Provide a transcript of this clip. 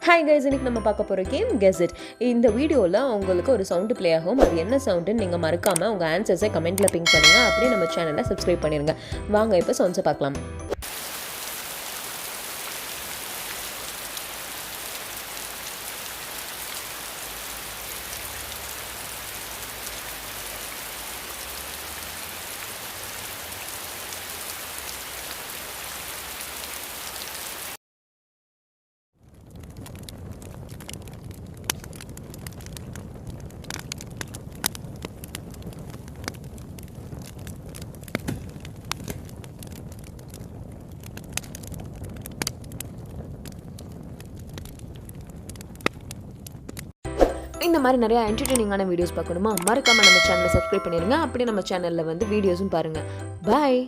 Hi guys, இன்னைக்கு நம்ம பார்க்க போகிற கேம் கெஸ் இட். இந்த வீடியோவில் உங்களுக்கு ஒரு சவுண்டு ப்ளே ஆகும். அது என்ன சவுண்டுன்னு நீங்கள் மறக்காமல் உங்கள் ஆன்சர்ஸை கமெண்ட்டில் பிங்க் பண்ணுங்கள். அப்படியே நம்ம சேனலை சப்ஸ்கிரைப் பண்ணிடுங்க. வாங்க இப்போ சவுண்ட்ஸை பார்க்கலாம். இந்த மாதிரி நிறைய என்டர்டெய்னிங்கான வீடியோஸ் பார்க்கணுமா? மறக்காமல் நம்ம சேனலை சப்ஸ்கிரைப் பண்ணிடுங்க. அப்படியே நம்ம சேனலில் வீடியோஸும் பாருங்கள். பாய்.